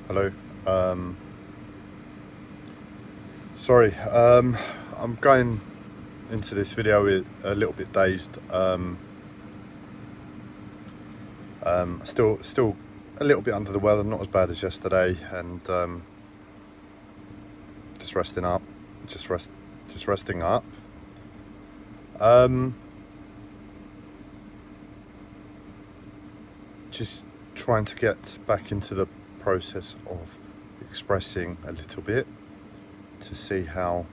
Hello. Sorry, I'm going into this video with a little bit dazed. Still a little bit under the weather, not as bad as yesterday, and just resting up, just resting up. Just trying to get back into the process of expressing a little bit to see how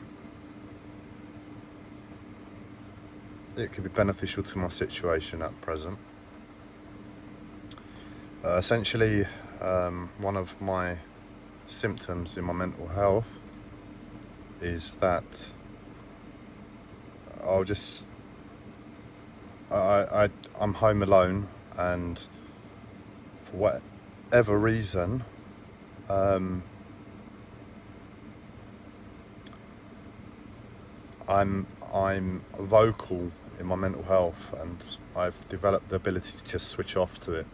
it could be beneficial to my situation at present. Essentially, one of my symptoms in my mental health is that I'm home alone, and for whatever reason, I'm vocal in my mental health, and I've developed the ability to just switch off to it.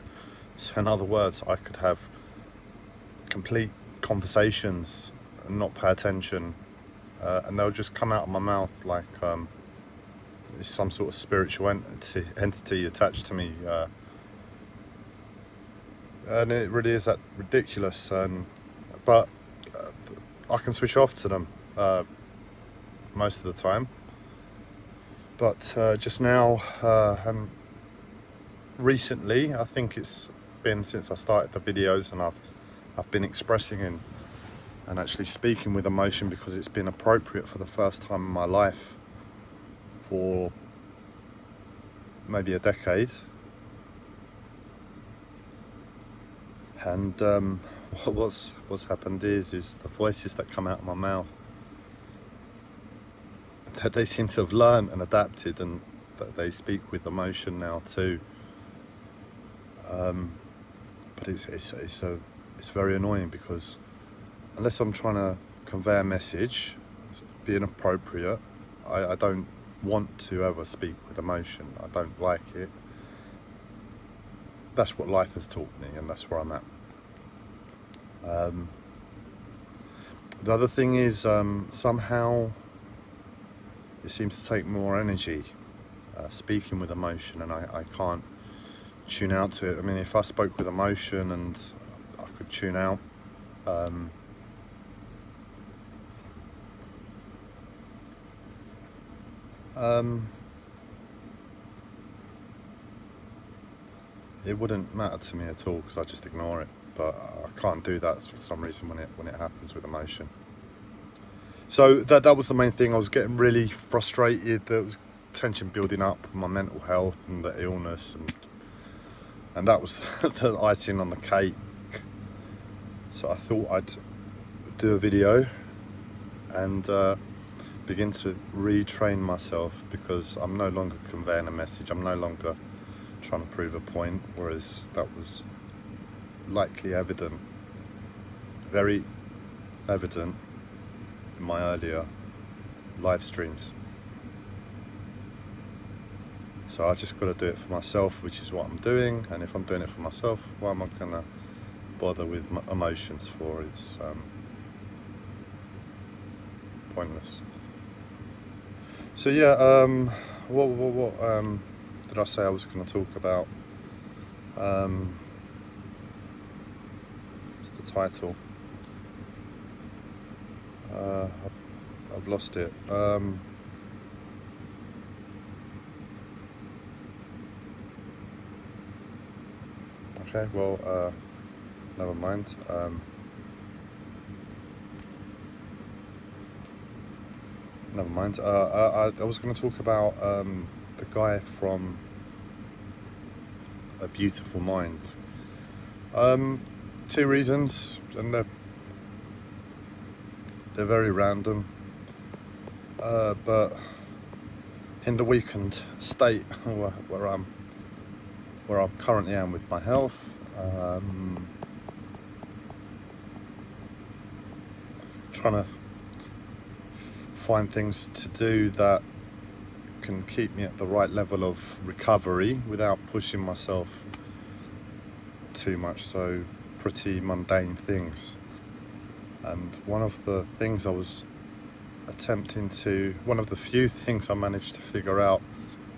So in other words, I could have complete conversations and not pay attention, and they'll just come out of my mouth like it's some sort of spiritual entity attached to me, and it really is that ridiculous. But I can switch off to them most of the time. But just now, recently, I think it's been since I started the videos, and I've been expressing and actually speaking with emotion, because it's been appropriate for the first time in my life for maybe a decade. And what's happened is the voices that come out of my mouth, that they seem to have learned and adapted, and that they speak with emotion now too. But it's very annoying, because unless I'm trying to convey a message, being appropriate, I don't want to ever speak with emotion. I don't like it. That's what life has taught me, and that's where I'm at. The other thing is, somehow it seems to take more energy speaking with emotion, and I can't tune out to it. I mean, if I spoke with emotion and I could tune out, it wouldn't matter to me at all, because I just ignore it. But I can't do that for some reason when it happens with emotion. So that was the main thing. I was getting really frustrated. There was tension building up with my mental health and the illness, and that was the icing on the cake. So I thought I'd do a video and begin to retrain myself, because I'm no longer conveying a message. I'm no longer trying to prove a point, whereas that was likely evident, very evident, in my earlier live streams. So I just got to do it for myself, which is what I'm doing. And if I'm doing it for myself, why am I gonna bother with emotions for? It's pointless. So yeah, what did I say I was going to talk about? What's the title? I've lost it. Okay, well, never mind. Never mind. I was going to talk about the guy from A Beautiful Mind. Two reasons, and they're very random. But in the weakened state where I'm currently am with my health, trying to find things to do that can keep me at the right level of recovery without pushing myself too much. So pretty mundane things. And one of the things I was one of the few things I managed to figure out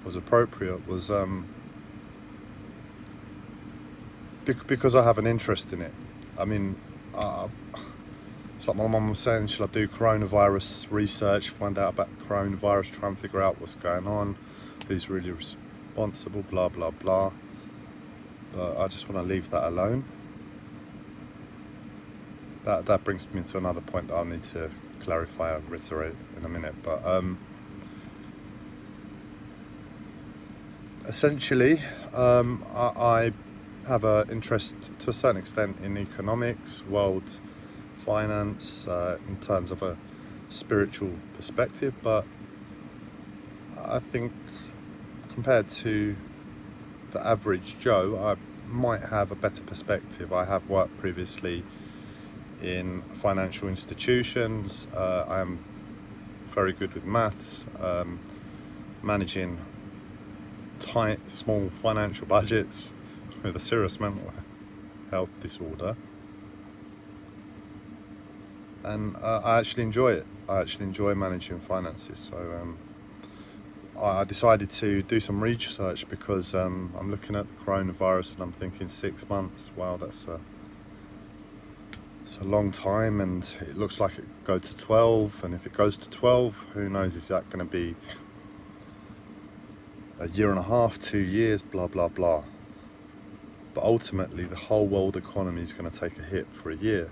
was appropriate was because I have an interest in it. I mean, it's like my mum was saying, should I do coronavirus research, find out about the coronavirus, try and figure out what's going on, who's really responsible, blah, blah, blah. But I just want to leave that alone. That brings me to another point that I'll need to clarify and reiterate in a minute. But essentially, I have an interest to a certain extent in economics, world finance, in terms of a spiritual perspective, but I think compared to the average Joe, I might have a better perspective. I have worked previously in financial institutions. I am very good with maths, managing tight, small financial budgets with a serious mental health disorder. And I actually enjoy it. I actually enjoy managing finances. So I decided to do some research because I'm looking at the coronavirus and I'm thinking 6 months. Wow, it's a long time, and it looks like it go to 12. And if it goes to 12, who knows? Is that going to be a year and a half, 2 years, blah blah blah? But ultimately, the whole world economy is going to take a hit for a year.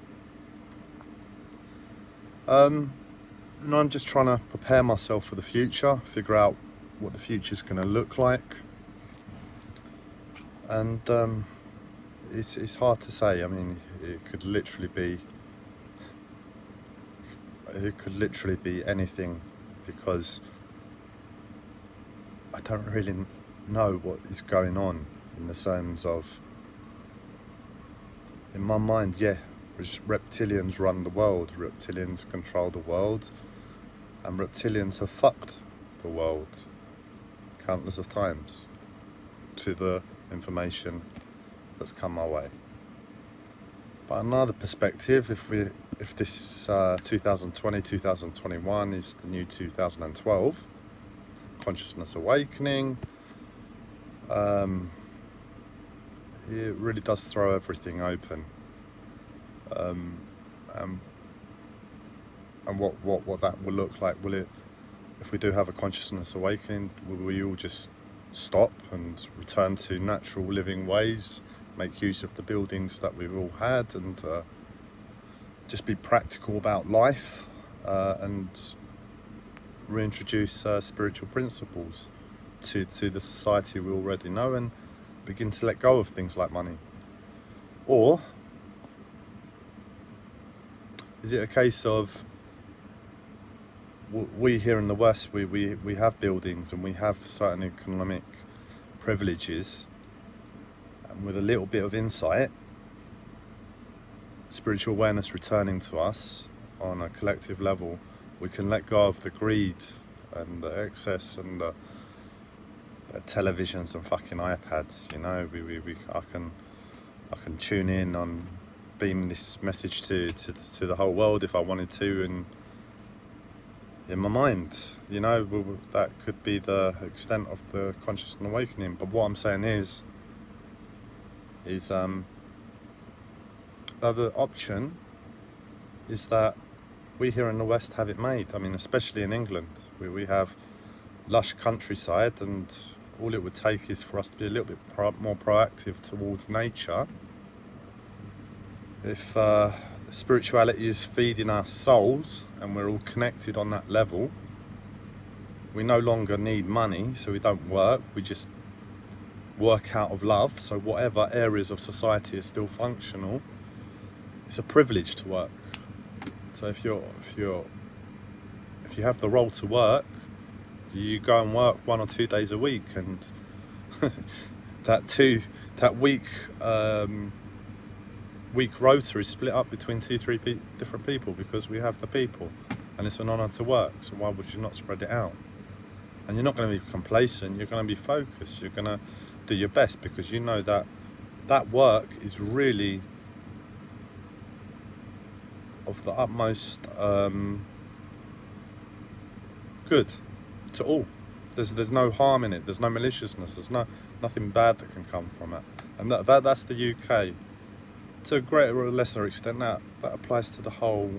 And I'm just trying to prepare myself for the future, figure out what the future's going to look like. And it's hard to say. I mean, it could literally be anything, because I don't really know what is going on in the terms of, in my mind, yeah, reptilians run the world, reptilians control the world, and reptilians have fucked the world countless of times to the information that's come my way. But another perspective, if this 2020, 2021 is the new 2012, consciousness awakening, it really does throw everything open. And what that will look like, if we do have a consciousness awakening, will we all just stop and return to natural living ways, make use of the buildings that we've all had, and just be practical about life, and reintroduce spiritual principles to the society we already know, and begin to let go of things like money? Or is it a case of we here in the West, we have buildings and we have certain economic privileges, and with a little bit of insight, spiritual awareness returning to us on a collective level, we can let go of the greed and the excess and the televisions and fucking iPads. You know, I can tune in on, beam this message to the whole world if I wanted to, and in my mind, you know, that could be the extent of the conscious awakening. But what I'm saying is the other option is that we here in the West have it made. I mean, especially in England, we have lush countryside, and all it would take is for us to be a little bit more proactive towards nature. If spirituality is feeding our souls and we're all connected on that level, we no longer need money, so we don't work, we just work out of love. So whatever areas of society are still functional, it's a privilege to work. So if you have the role to work, you go and work 1 or 2 days a week, and that week rota is split up between 2-3 different people, because we have the people, and it's an honour to work. So why would you not spread it out? And you're not going to be complacent, you're going to be focused, you're going to do your best, because you know that work is really of the utmost good to all. There's no harm in it. There's no maliciousness. There's nothing bad that can come from it. And that's the UK. To a greater or lesser extent, that applies to the whole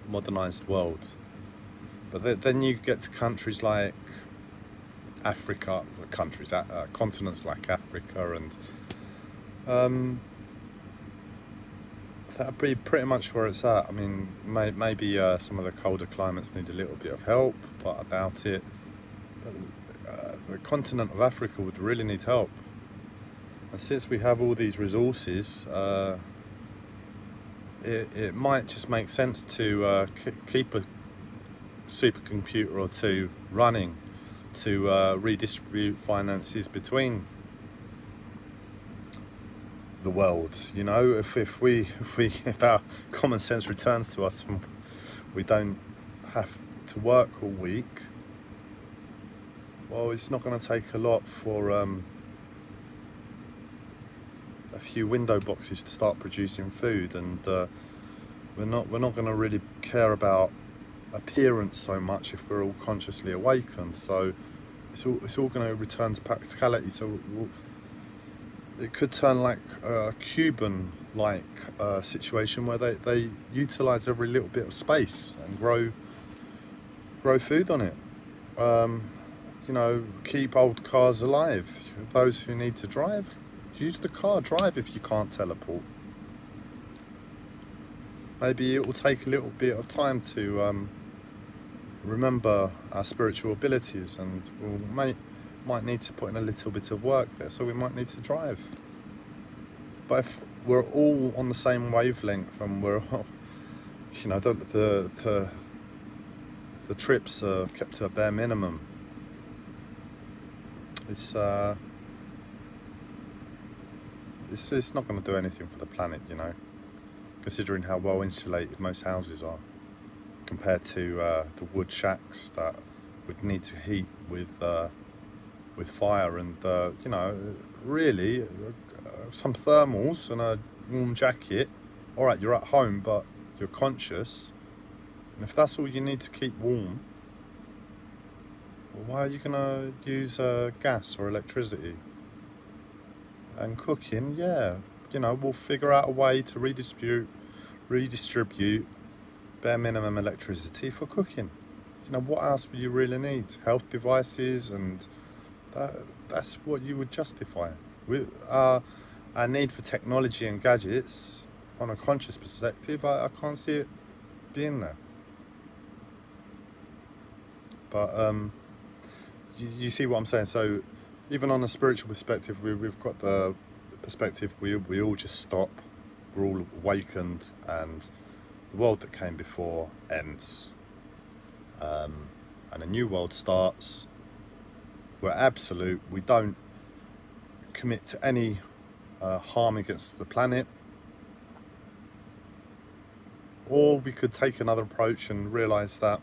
modernised world. But then you get to countries like Africa, continents like Africa, and that'd be pretty much where it's at. I mean, maybe some of the colder climates need a little bit of help, but I doubt it. But, the continent of Africa would really need help. And since we have all these resources, it might just make sense to keep a supercomputer or two running to redistribute finances between the world. You know, if our common sense returns to us and we don't have to work all week, well, it's not going to take a lot for a few window boxes to start producing food, and we're not going to really care about appearance so much if we're all consciously awakened. So it's all going to return to practicality. So it could turn like a Cuban-like situation where they utilize every little bit of space and grow food on it. You know, keep old cars alive. Those who need to drive, use the car. Drive if you can't teleport. Maybe it will take a little bit of time to remember our spiritual abilities, and we might need to put in a little bit of work there, so we might need to drive. But if we're all on the same wavelength and we're, you know, the trips are kept to a bare minimum, it's not going to do anything for the planet, you know, considering how well insulated most houses are compared to the wood shacks that would need to heat with fire, and you know, really some thermals and a warm jacket. All right, you're at home, but you're conscious, and if that's all you need to keep warm, well, why are you gonna use gas or electricity? And cooking, yeah, you know, we'll figure out a way to redistribute bare minimum electricity for cooking. You know, what else do you really need? Health devices, and that's what you would justify. Our need for technology and gadgets, on a conscious perspective, I can't see it being there. But you see what I'm saying? So even on a spiritual perspective, we've got the perspective we all just stop, we're all awakened, and the world that came before ends, and a new world starts. We're absolute. We don't commit to any harm against the planet. Or we could take another approach and realise that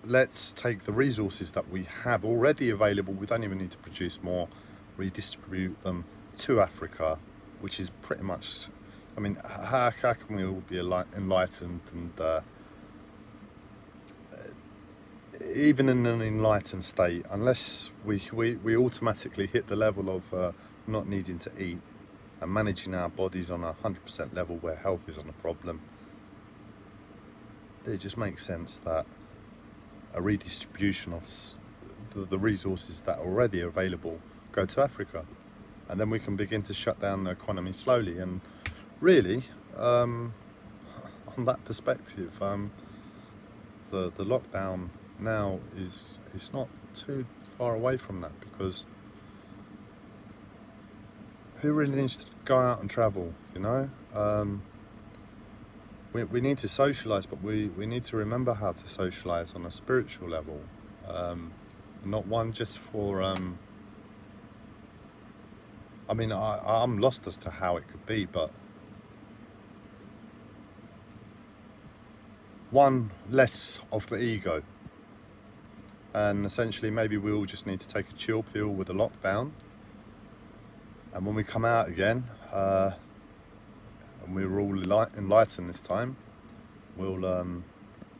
let's take the resources that we have already available, we don't even need to produce more, redistribute them to Africa, which is pretty much, I mean, how can we all be enlightened, and even in an enlightened state, unless we automatically hit the level of not needing to eat and managing our bodies on a 100% level where health isn't a problem, it just makes sense that a redistribution of the resources that are already available go to Africa, and then we can begin to shut down the economy slowly. And really, on that perspective, the lockdown now is not too far away from that, because who really needs to go out and travel, you know? We need to socialise, but we need to remember how to socialise on a spiritual level, not one just for I mean, I'm lost as to how it could be, but one less of the ego. And essentially, maybe we all just need to take a chill pill with the lockdown. And when we come out again, and we were all enlightened this time, we'll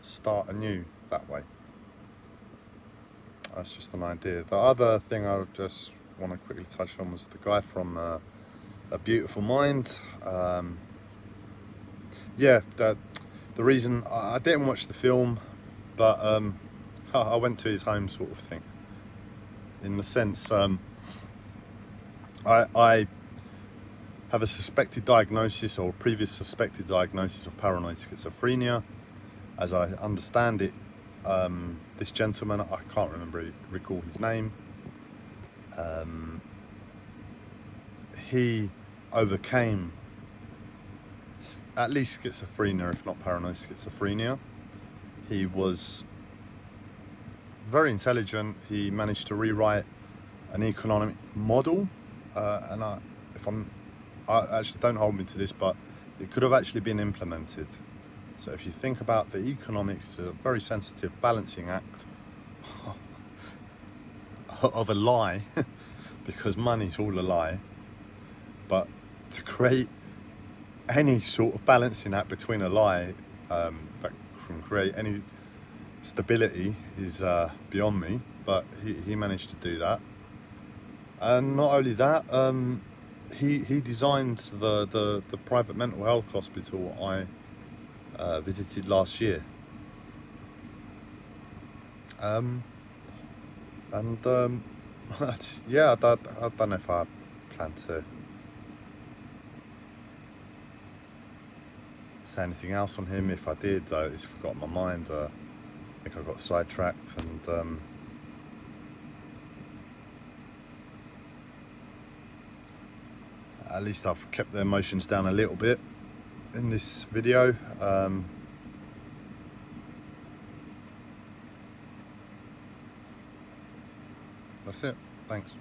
start anew that way. That's just an idea. The other thing I just want to quickly touch on was the guy from A Beautiful Mind. Yeah, the reason I didn't watch the film, but I went to his home, sort of thing. In the sense, I have a suspected diagnosis, or previous suspected diagnosis, of paranoid schizophrenia. As I understand it, this gentleman, I can't recall his name, he overcame at least schizophrenia, if not paranoid schizophrenia. He was very intelligent. He managed to rewrite an economic model, and I actually, don't hold me to this, but it could have actually been implemented. So if you think about the economics, it's a very sensitive balancing act of a lie, because money's all a lie. But to create any sort of balancing act between a lie that can create any stability is beyond me. But he managed to do that. And not only that, he designed the private mental health hospital I visited last year. Yeah, I don't know if I plan to say anything else on him. If I did, it's forgotten my mind. I think I got sidetracked, and at least I've kept the emotions down a little bit in this video. That's it. Thanks.